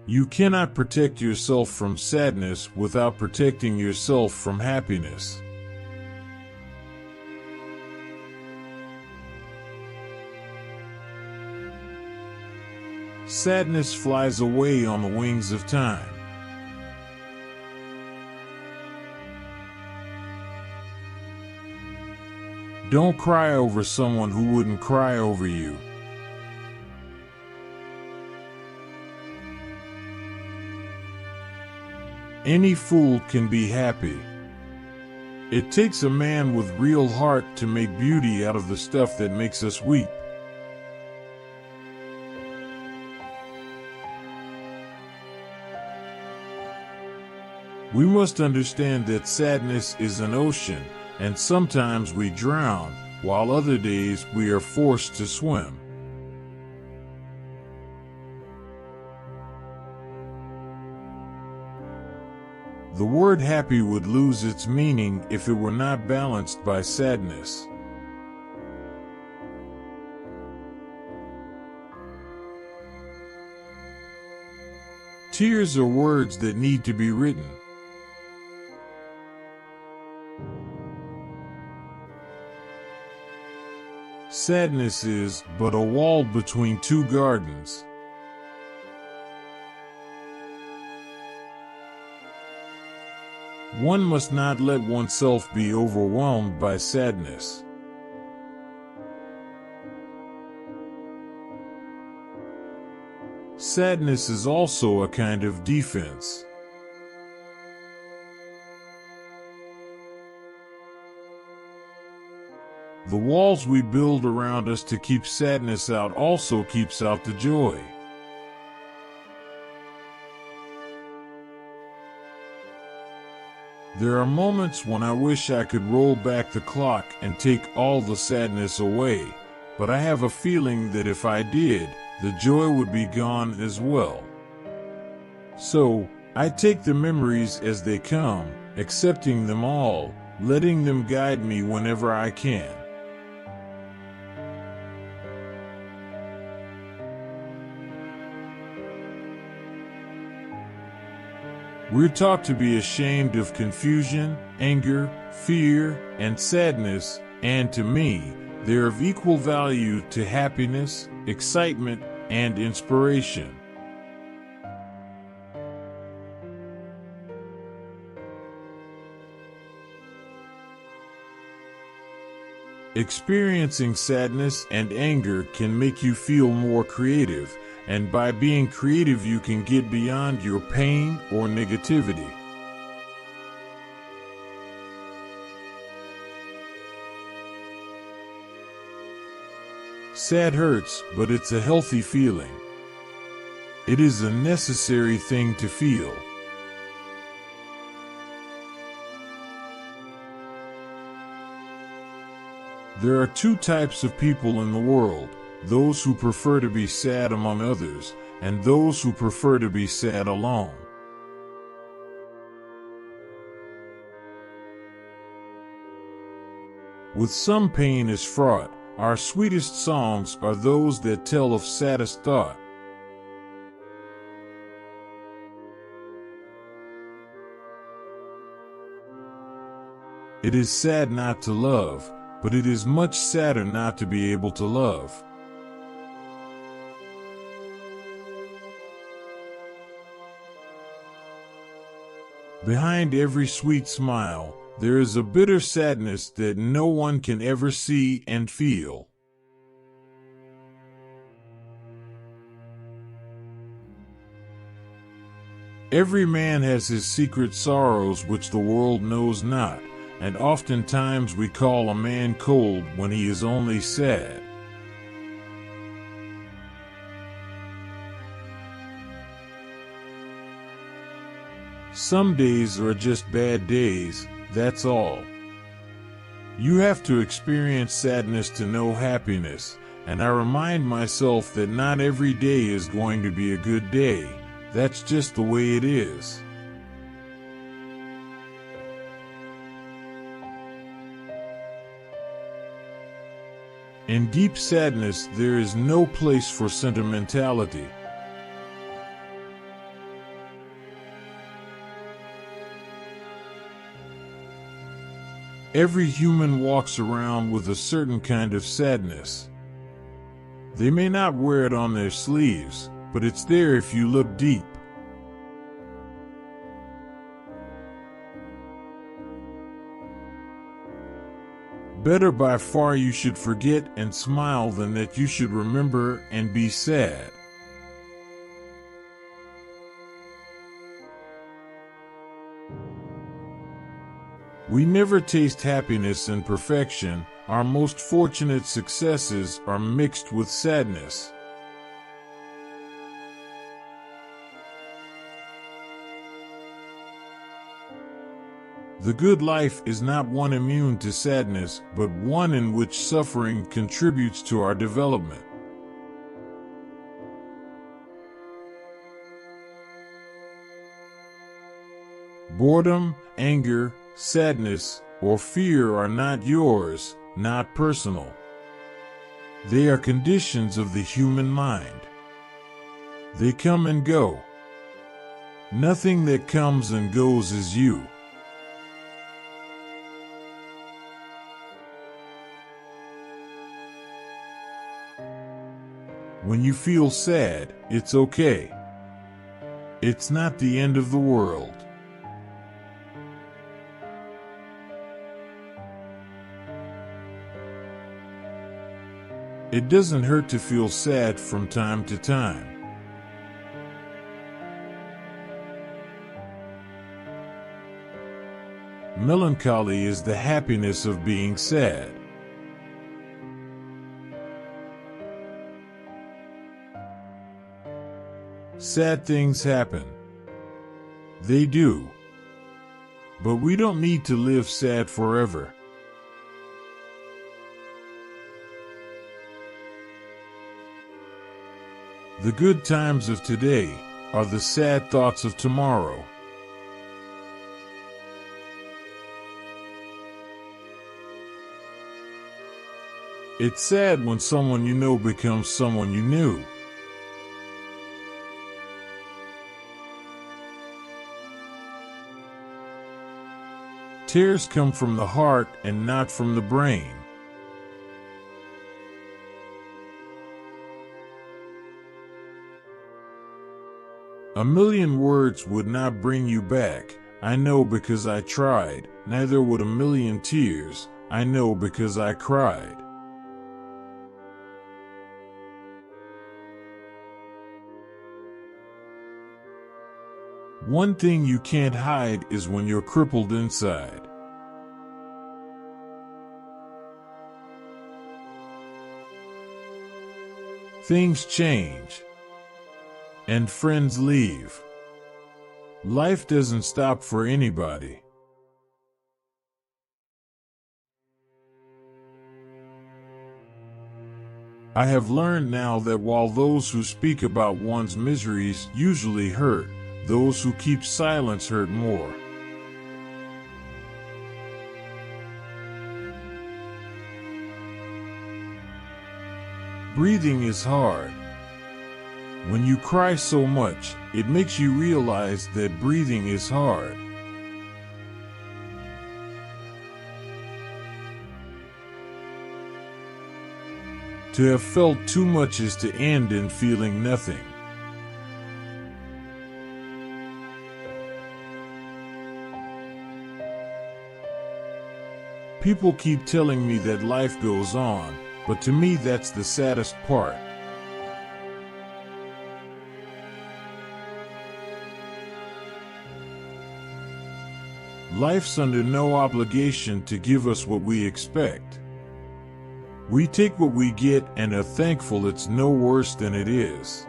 You cannot protect yourself from sadness without protecting yourself from happiness. Sadness flies away on the wings of time. Don't cry over someone who wouldn't cry over you. Any fool can be happy. It takes a man with real heart to make beauty out of the stuff that makes us weep. We must understand that sadness is an ocean, and sometimes we drown, while other days we are forced to swim. The word happy would lose its meaning if it were not balanced by sadness. Tears are words that need to be written. Sadness is but a wall between two gardens. One must not let oneself be overwhelmed by sadness. Sadness is also a kind of defense. The walls we build around us to keep sadness out also keeps out the joy. There are moments when I wish I could roll back the clock and take all the sadness away, but I have a feeling that if I did, the joy would be gone as well. So, I take the memories as they come, accepting them all, letting them guide me whenever I can. We're taught to be ashamed of confusion, anger, fear, and sadness, and to me, they're of equal value to happiness, excitement, and inspiration. Experiencing sadness and anger can make you feel more creative, and by being creative you can get beyond your pain or negativity. Sad hurts, but it's a healthy feeling. It is a necessary thing to feel. There are two types of people in the world: those who prefer to be sad among others, and those who prefer to be sad alone. With some pain is fraught, our sweetest songs are those that tell of saddest thought. It is sad not to love, but it is much sadder not to be able to love. Behind every sweet smile, there is a bitter sadness that no one can ever see and feel. Every man has his secret sorrows which the world knows not, and oftentimes we call a man cold when he is only sad. Some days are just bad days, that's all. You have to experience sadness to know happiness, and I remind myself that not every day is going to be a good day. That's just the way it is. In deep sadness, there is no place for sentimentality. Every human walks around with a certain kind of sadness. They may not wear it on their sleeves, but it's there if you look deep. Better by far you should forget and smile than that you should remember and be sad. We never taste happiness and perfection. Our most fortunate successes are mixed with sadness. The good life is not one immune to sadness, but one in which suffering contributes to our development. Boredom, anger, sadness, or fear are not yours, not personal. They are conditions of the human mind. They come and go. Nothing that comes and goes is you. When you feel sad, it's okay. It's not the end of the world. It doesn't hurt to feel sad from time to time. Melancholy is the happiness of being sad. Sad things happen. They do. But we don't need to live sad forever. The good times of today are the sad thoughts of tomorrow. It's sad when someone you know becomes someone you knew. Tears come from the heart and not from the brain. A million words would not bring you back, I know because I tried, neither would a million tears, I know because I cried. One thing you can't hide is when you're crippled inside. Things change. And friends leave. Life doesn't stop for anybody. I have learned now that while those who speak about one's miseries usually hurt, those who keep silence hurt more. Breathing is hard. When you cry so much, it makes you realize that breathing is hard. To have felt too much is to end in feeling nothing. People keep telling me that life goes on, but to me that's the saddest part. Life's under no obligation to give us what we expect. We take what we get and are thankful it's no worse than it is.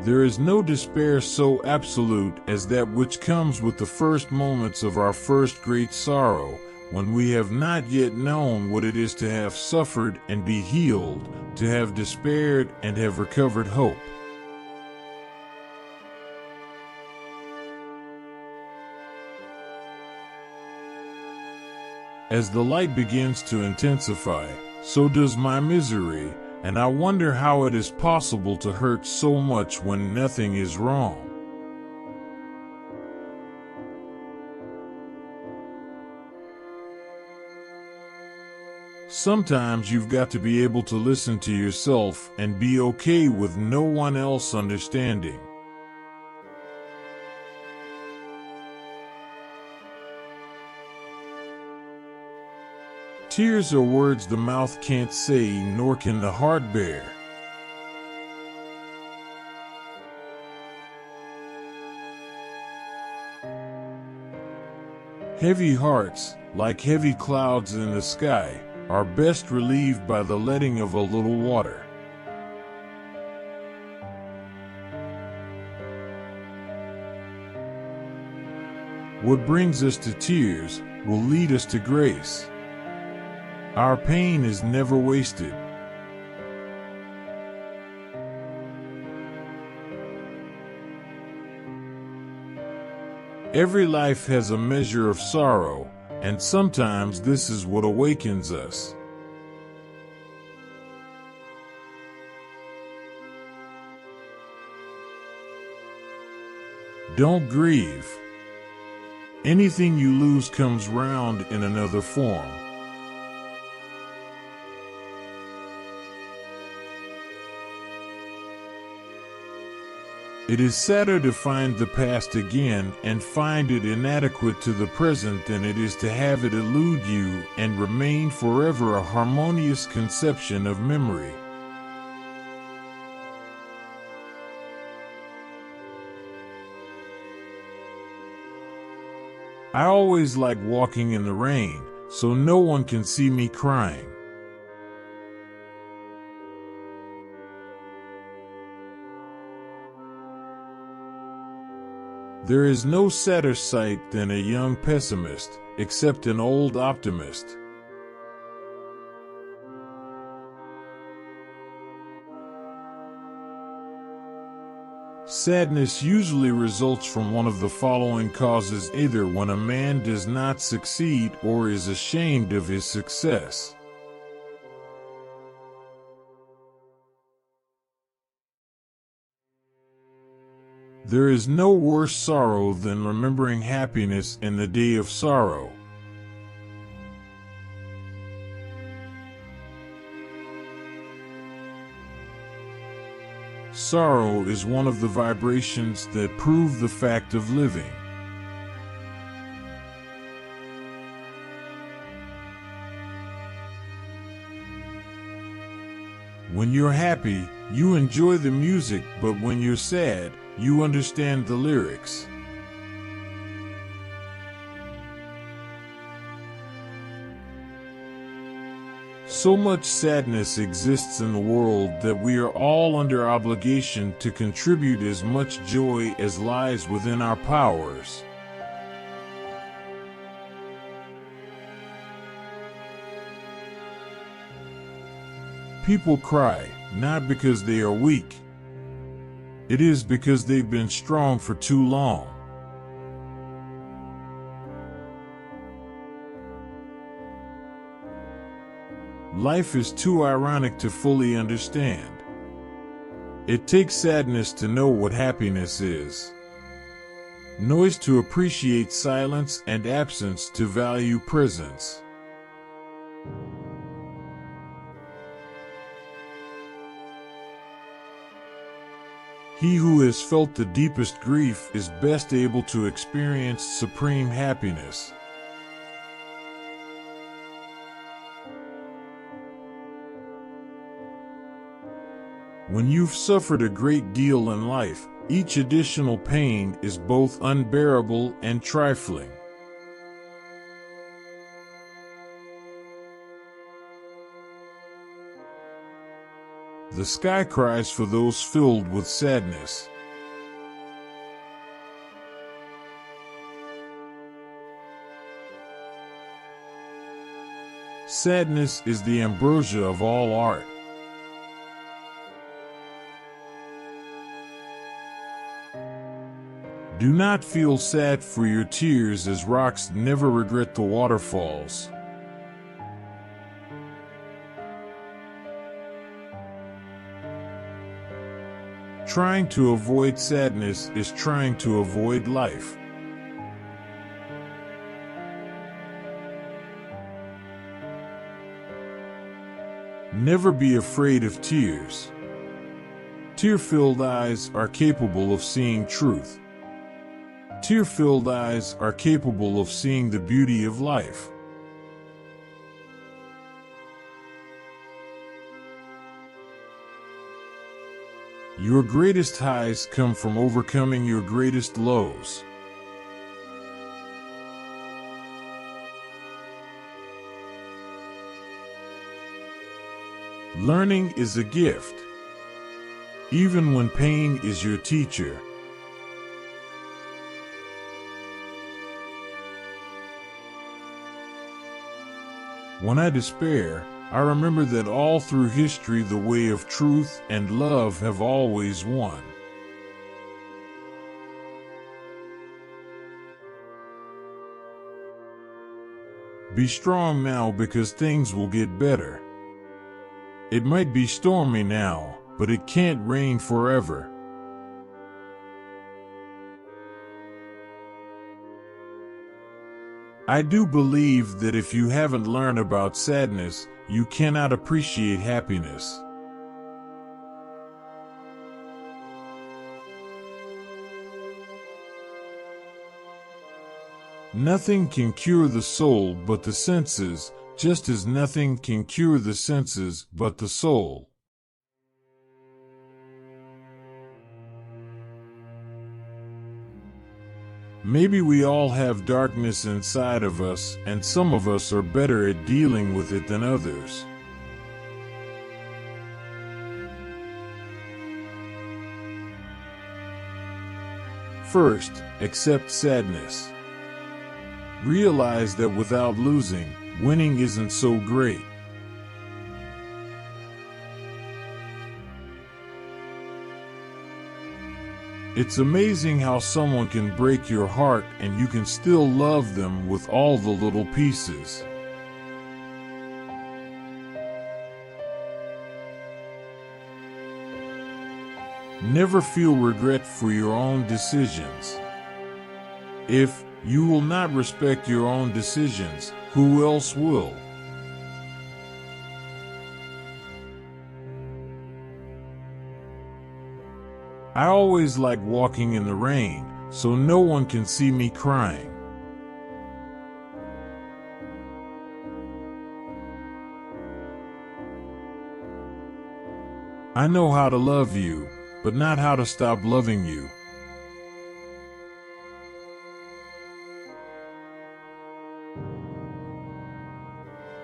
There is no despair so absolute as that which comes with the first moments of our first great sorrow, when we have not yet known what it is to have suffered and be healed, to have despaired and have recovered hope. As the light begins to intensify, so does my misery, and I wonder how it is possible to hurt so much when nothing is wrong. Sometimes you've got to be able to listen to yourself and be okay with no one else understanding. Tears are words the mouth can't say, nor can the heart bear. Heavy hearts, like heavy clouds in the sky, are best relieved by the letting of a little water. What brings us to tears will lead us to grace. Our pain is never wasted. Every life has a measure of sorrow, and sometimes this is what awakens us. Don't grieve. Anything you lose comes round in another form. It is sadder to find the past again and find it inadequate to the present than it is to have it elude you and remain forever a harmonious conception of memory. I always like walking in the rain, so no one can see me crying. There is no sadder sight than a young pessimist, except an old optimist. Sadness usually results from one of the following causes: either when a man does not succeed or is ashamed of his success. There is no worse sorrow than remembering happiness in the day of sorrow. Sorrow is one of the vibrations that prove the fact of living. When you're happy, you enjoy the music, but when you're sad, you understand the lyrics. So much sadness exists in the world that we are all under obligation to contribute as much joy as lies within our powers. People cry, not because they are weak. It is because they've been strong for too long. Life is too ironic to fully understand. It takes sadness to know what happiness is, noise to appreciate silence, and absence to value presence. He who has felt the deepest grief is best able to experience supreme happiness. When you've suffered a great deal in life, each additional pain is both unbearable and trifling. The sky cries for those filled with sadness. Sadness is the ambrosia of all art. Do not feel sad for your tears, as rocks never regret the waterfalls. Trying to avoid sadness is trying to avoid life. Never be afraid of tears. Tear-filled eyes are capable of seeing truth. Tear-filled eyes are capable of seeing the beauty of life. Your greatest highs come from overcoming your greatest lows. Learning is a gift, even when pain is your teacher. When I despair, I remember that all through history the way of truth and love have always won. Be strong now because things will get better. It might be stormy now, but it can't rain forever. I do believe that if you haven't learned about sadness, you cannot appreciate happiness. Nothing can cure the soul but the senses, just as nothing can cure the senses but the soul. Maybe we all have darkness inside of us, and some of us are better at dealing with it than others. First, accept sadness. Realize that without losing, winning isn't so great. It's amazing how someone can break your heart and you can still love them with all the little pieces. Never feel regret for your own decisions. If you will not respect your own decisions, who else will? I always like walking in the rain, so no one can see me crying. I know how to love you, but not how to stop loving you.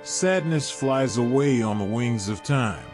Sadness flies away on the wings of time.